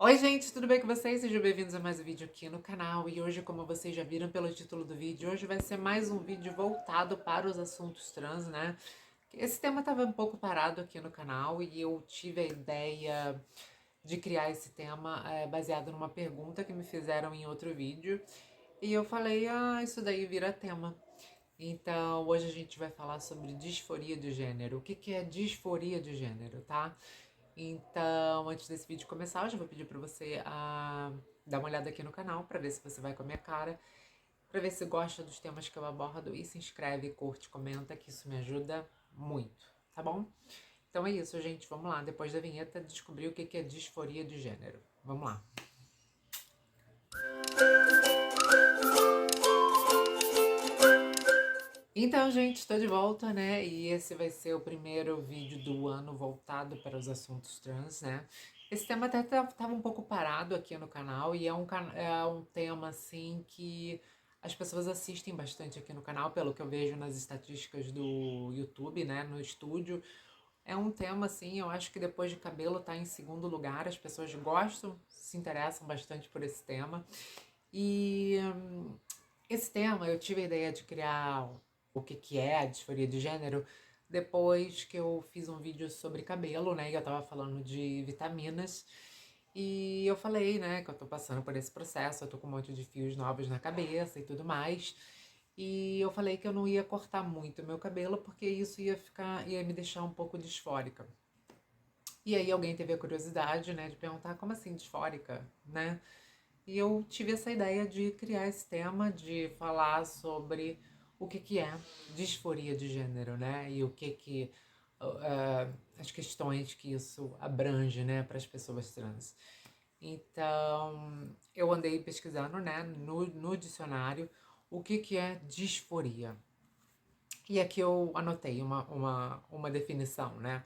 Oi gente, tudo bem com vocês? Sejam bem-vindos a mais um vídeo aqui no canal. E hoje, como vocês já viram pelo título do vídeo, hoje vai ser mais um vídeo voltado para os assuntos trans, né? Esse tema estava um pouco parado aqui no canal e eu tive a ideia de criar esse tema baseado numa pergunta que me fizeram em outro vídeo. E eu falei, isso daí vira tema. Então, hoje a gente vai falar sobre disforia de gênero. O que que é disforia de gênero, tá? Então, antes desse vídeo começar, eu já vou pedir pra você dar uma olhada aqui no canal pra ver se você vai com a minha cara, pra ver se gosta dos temas que eu abordo e se inscreve, curte, comenta, que isso me ajuda muito, tá bom? Então é isso, gente. Vamos lá. Depois da vinheta, descobrir o que que é disforia de gênero. Vamos lá. Então, gente, estou de volta, né? E esse vai ser o primeiro vídeo do ano voltado para os assuntos trans, né? Esse tema até estava um pouco parado aqui no canal e é um tema, assim, que as pessoas assistem bastante aqui no canal, pelo que eu vejo nas estatísticas do YouTube, né? No estúdio. É um tema, assim, eu acho que depois de cabelo tá em segundo lugar, as pessoas gostam, se interessam bastante por esse tema. E esse tema eu tive a ideia de criar o que que é a disforia de gênero depois que eu fiz um vídeo sobre cabelo, né? E eu tava falando de vitaminas. E eu falei, né, que eu tô passando por esse processo, eu tô com um monte de fios novos na cabeça e tudo mais. E eu falei que eu não ia cortar muito o meu cabelo porque isso ia me deixar um pouco disfórica. E aí alguém teve a curiosidade, né, de perguntar como assim disfórica, né? E eu tive essa ideia de criar esse tema, de falar sobre o que que é disforia de gênero, né? E o que que as questões que isso abrange, né, para as pessoas trans. Então, eu andei pesquisando, né, no dicionário o que que é disforia. E aqui eu anotei uma definição, né?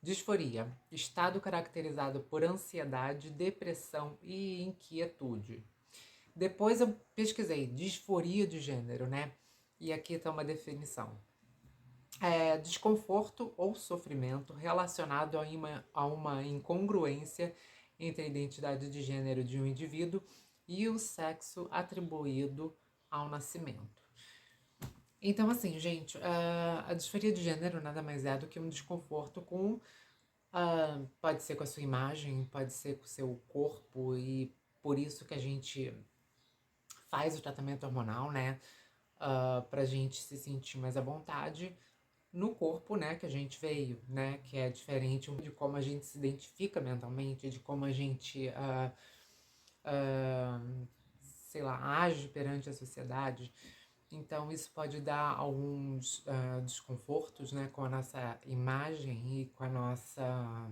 Disforia, estado caracterizado por ansiedade, depressão e inquietude. Depois eu pesquisei disforia de gênero, né? E aqui está uma definição. É desconforto ou sofrimento relacionado a uma incongruência entre a identidade de gênero de um indivíduo e o sexo atribuído ao nascimento. Então, assim, gente, a disforia de gênero nada mais é do que um desconforto com. Pode ser com a sua imagem, pode ser com o seu corpo, e por isso que a gente faz o tratamento hormonal, né? Pra gente se sentir mais à vontade no corpo, né, que a gente veio, né? Que é diferente de como a gente se identifica mentalmente, de como a gente, ah, sei lá, age perante a sociedade. Então, isso pode dar alguns desconfortos, né, com a nossa imagem e com a nossa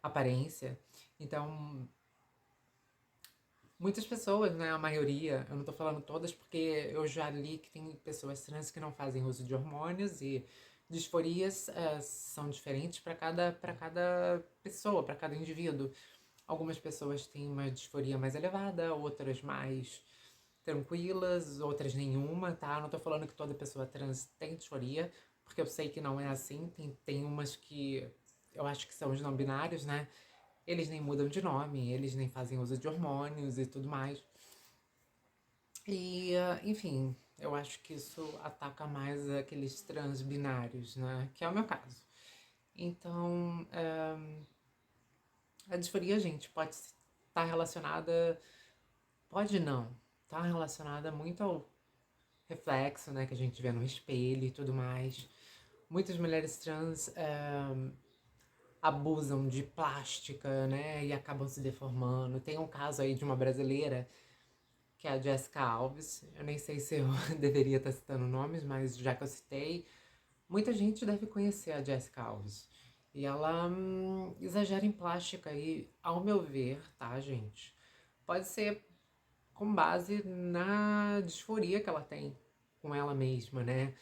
aparência. Então, muitas pessoas, né, a maioria, eu não tô falando todas porque eu já li que tem pessoas trans que não fazem uso de hormônios e disforias são diferentes para cada pessoa, para cada indivíduo. Algumas pessoas têm uma disforia mais elevada, outras mais tranquilas, outras nenhuma, tá? Eu não tô falando que toda pessoa trans tem disforia, porque eu sei que não é assim. Tem umas que eu acho que são os não binários, né? Eles nem mudam de nome, eles nem fazem uso de hormônios e tudo mais. E, enfim, eu acho que isso ataca mais aqueles transbinários, né? Que é o meu caso. Então, a disforia, gente, pode estar relacionada, pode não, tá relacionada muito ao reflexo, né, que a gente vê no espelho e tudo mais. Muitas mulheres trans abusam de plástica, né, e acabam se deformando. Tem um caso aí de uma brasileira, que é a Jessica Alves. Eu nem sei se eu deveria estar citando nomes, mas já que eu citei, muita gente deve conhecer a Jessica Alves. E ela exagera em plástica e, ao meu ver, tá, gente? Pode ser com base na disforia que ela tem com ela mesma, né?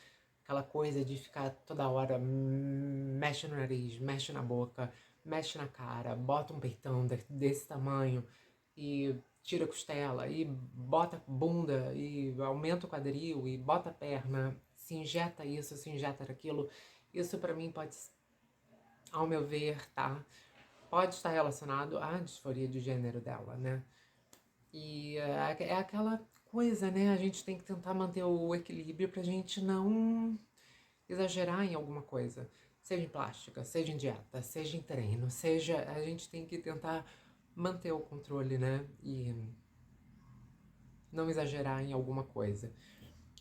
Aquela coisa de ficar toda hora mexe no nariz, mexe na boca, mexe na cara, bota um peitão desse tamanho e tira a costela e bota bunda e aumenta o quadril e bota a perna, se injeta isso, se injeta aquilo. Isso pra mim pode, ao meu ver, tá? pode estar relacionado à disforia de gênero dela, né? E é aquela coisa, né? A gente tem que tentar manter o equilíbrio pra gente não exagerar em alguma coisa. Seja em plástica, seja em dieta, seja em treino, seja... A gente tem que tentar manter o controle, né? E não exagerar em alguma coisa.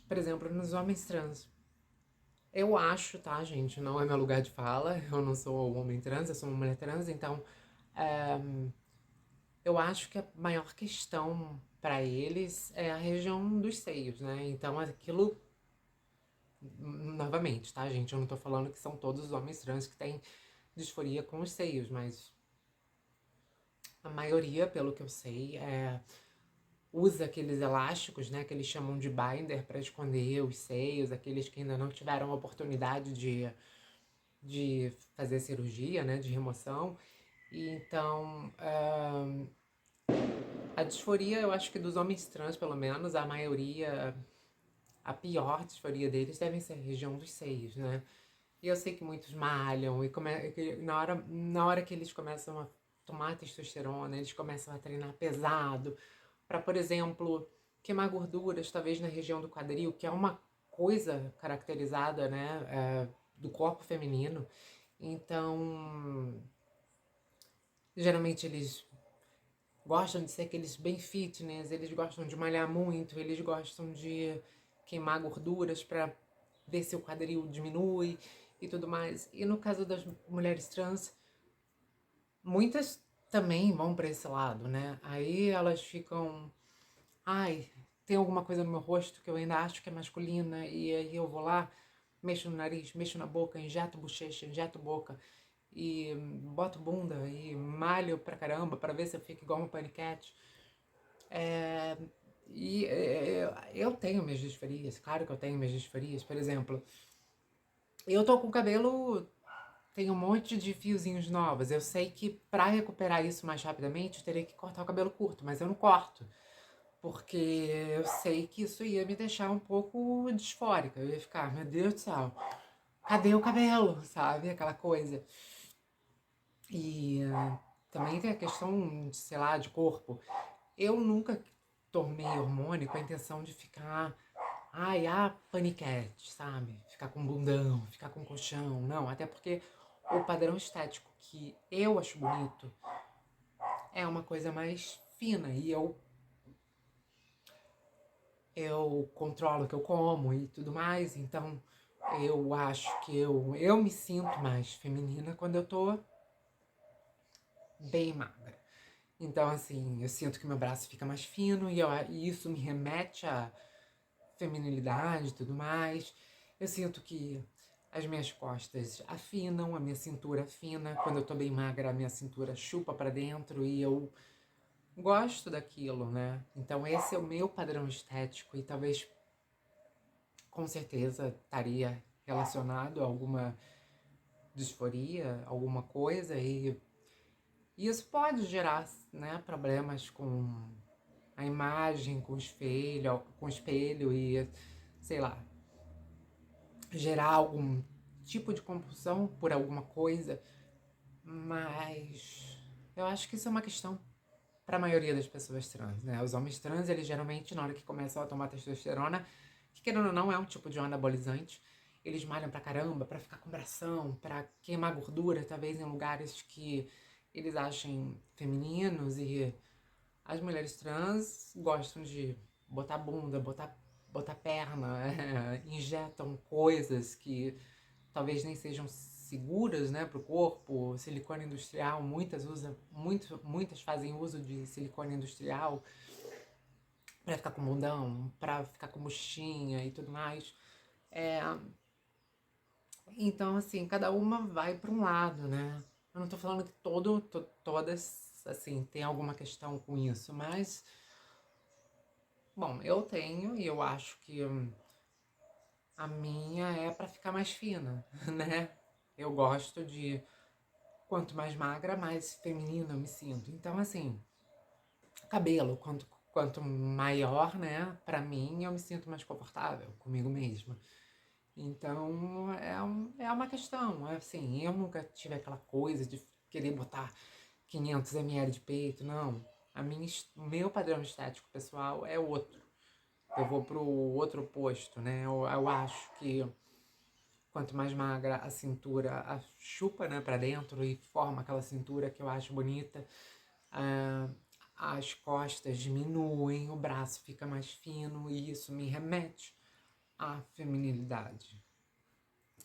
Por exemplo, nos homens trans. Eu acho, tá, gente? Não é meu lugar de fala. Eu não sou um homem trans, eu sou uma mulher trans, então... é, eu acho que a maior questão para eles é a região dos seios, né? Então aquilo, novamente, tá, gente? Eu não tô falando que são todos os homens trans que têm disforia com os seios, mas a maioria, pelo que eu sei, usa aqueles elásticos, né? Que eles chamam de binder para esconder os seios, aqueles que ainda não tiveram a oportunidade de fazer cirurgia, né? De remoção. E então, a disforia, eu acho que dos homens trans, pelo menos, a maioria, a pior disforia deles deve ser a região dos seios, né? E eu sei que muitos malham e na hora que eles começam a tomar testosterona, eles começam a treinar pesado para, por exemplo, queimar gorduras, talvez na região do quadril, que é uma coisa caracterizada, né, do corpo feminino. Então, geralmente eles gostam de ser aqueles bem fitness, eles gostam de malhar muito, eles gostam de queimar gorduras para ver se o quadril diminui e tudo mais. E no caso das mulheres trans, muitas também vão para esse lado, né? Aí elas ficam, ai, tem alguma coisa no meu rosto que eu ainda acho que é masculina, e aí eu vou lá, mexo no nariz, mexo na boca, injeto bochecha, injeto boca e boto bunda e malho pra caramba pra ver se eu fico igual uma paniquete. É, eu tenho minhas disforias, claro que eu tenho minhas disforias. Por exemplo, eu tô com o cabelo, tem um monte de fiozinhos novos. Eu sei que pra recuperar isso mais rapidamente eu teria que cortar o cabelo curto, mas eu não corto. Porque eu sei que isso ia me deixar um pouco disfórica. Eu ia ficar, meu Deus do céu, cadê o cabelo? Sabe? Aquela coisa. E também tem a questão, sei lá, de corpo. Eu nunca tomei hormônio com a intenção de ficar, ai, paniquete, sabe? Ficar com bundão, ficar com colchão. Não, até porque o padrão estético que eu acho bonito é uma coisa mais fina. E eu controlo o que eu como e tudo mais. Então eu acho que eu me sinto mais feminina quando eu tô bem magra. Então, assim, eu sinto que meu braço fica mais fino e isso me remete à feminilidade e tudo mais. Eu sinto que as minhas costas afinam, a minha cintura afina. Quando eu tô bem magra, a minha cintura chupa pra dentro e eu gosto daquilo, né? Então, esse é o meu padrão estético e talvez, com certeza, estaria relacionado a alguma disforia, alguma coisa e isso pode gerar, né, problemas com a imagem, com o espelho e, sei lá, gerar algum tipo de compulsão por alguma coisa, mas eu acho que isso é uma questão para a maioria das pessoas trans, né? Os homens trans, eles geralmente, na hora que começam a tomar testosterona, que querendo ou não é um tipo de anabolizante, eles malham pra caramba, pra ficar com bração, pra queimar gordura, talvez em lugares que eles achem femininos, e as mulheres trans gostam de botar bunda, botar perna, injetam coisas que talvez nem sejam seguras, né, para o corpo. Silicone industrial, muitas fazem uso de silicone industrial para ficar com bundão, para ficar com buchinha e tudo mais. É, então, assim, cada uma vai para um lado, né? Eu não tô falando que todas, assim, tem alguma questão com isso, mas, bom, eu tenho e eu acho que a minha é para ficar mais fina, né? Eu gosto de quanto mais magra, mais feminina eu me sinto. Então, assim, cabelo, quanto maior, né? Pra mim, eu me sinto mais confortável comigo mesma. Então, é uma questão. Assim, eu nunca tive aquela coisa de querer botar 500 ml de peito, não. O meu padrão estético pessoal é outro. Eu vou pro outro oposto, né? Eu acho que quanto mais magra a cintura, a chupa, né, pra dentro e forma aquela cintura que eu acho bonita. Ah, as costas diminuem, o braço fica mais fino e isso me remete à feminilidade.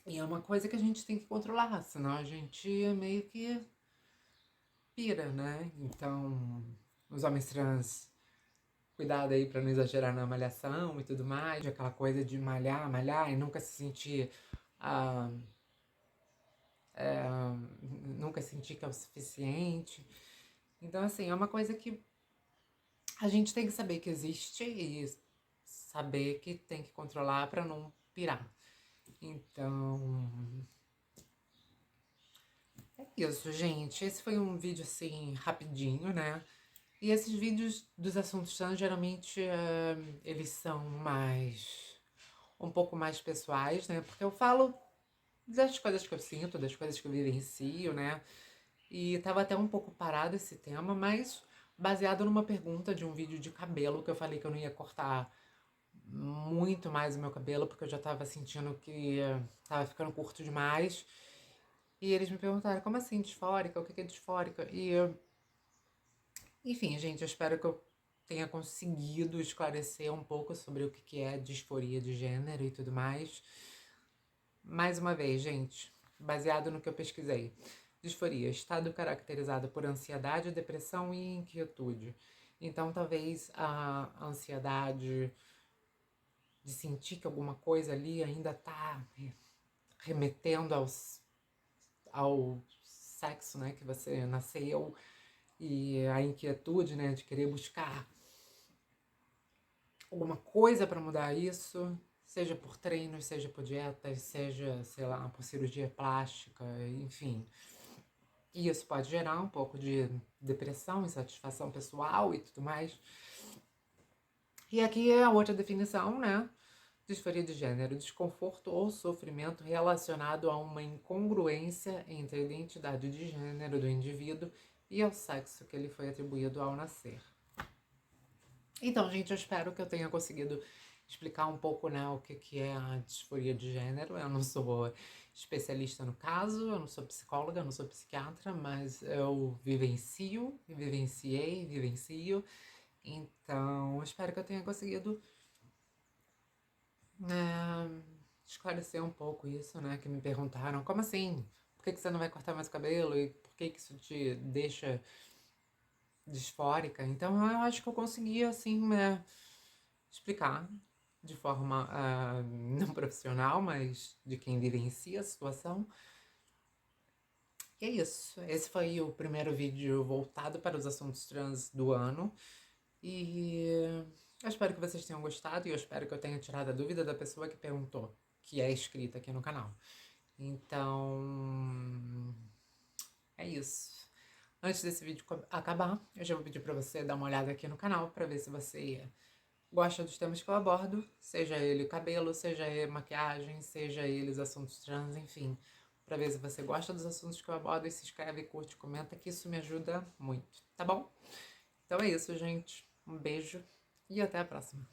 E é uma coisa que a gente tem que controlar, senão a gente meio que pira, né? Então, os homens trans, cuidado aí pra não exagerar na malhação e tudo mais, aquela coisa de malhar, malhar e nunca se sentir. ah, é, nunca sentir que é o suficiente. Então, assim, é uma coisa que a gente tem que saber que existe e saber que tem que controlar pra não pirar. Então, é isso, gente. Esse foi um vídeo, assim, rapidinho, né? E esses vídeos dos assuntos trans, geralmente, eles são um pouco mais pessoais, né? Porque eu falo das coisas que eu sinto, das coisas que eu vivencio, né? E tava até um pouco parado esse tema, mas baseado numa pergunta de um vídeo de cabelo, que eu falei que eu não ia cortar muito mais o meu cabelo, porque eu já tava sentindo que tava ficando curto demais. E eles me perguntaram, como assim, disfórica? O que é disfórica? Enfim, gente, eu espero que eu tenha conseguido esclarecer um pouco sobre o que é disforia de gênero e tudo mais. Mais uma vez, gente, baseado no que eu pesquisei. Disforia, estado caracterizado por ansiedade, depressão e inquietude. Então, talvez a ansiedade de sentir que alguma coisa ali ainda tá remetendo ao sexo, né, que você nasceu, e a inquietude, né, de querer buscar alguma coisa para mudar isso, seja por treinos, seja por dietas, seja, sei lá, por cirurgia plástica, enfim. E isso pode gerar um pouco de depressão, insatisfação pessoal e tudo mais. E aqui é a outra definição, né? Disforia de gênero, desconforto ou sofrimento relacionado a uma incongruência entre a identidade de gênero do indivíduo e ao sexo que lhe foi atribuído ao nascer. Então, gente, eu espero que eu tenha conseguido explicar um pouco, né, o que é a disforia de gênero. Eu não sou especialista no caso, eu não sou psicóloga, eu não sou psiquiatra, mas eu vivencio, vivenciei, vivencio. Então, eu espero que eu tenha conseguido esclarecer um pouco isso, né, que me perguntaram, como assim? Por que você não vai cortar mais o cabelo? E por que isso te deixa disfórica? Então, eu acho que eu consegui, assim, explicar de forma não profissional, mas de quem vivencia a situação. E é isso. Esse foi o primeiro vídeo voltado para os assuntos trans do ano. E eu espero que vocês tenham gostado e eu espero que eu tenha tirado a dúvida da pessoa que perguntou, que é inscrita aqui no canal. Então, é isso. Antes desse vídeo acabar, eu já vou pedir para você dar uma olhada aqui no canal para ver se você gosta dos temas que eu abordo, seja ele cabelo, seja ele maquiagem, seja eles assuntos trans, enfim, pra ver se você gosta dos assuntos que eu abordo e se inscreve, curte, comenta, que isso me ajuda muito, tá bom? Então é isso, gente. Um beijo e até a próxima.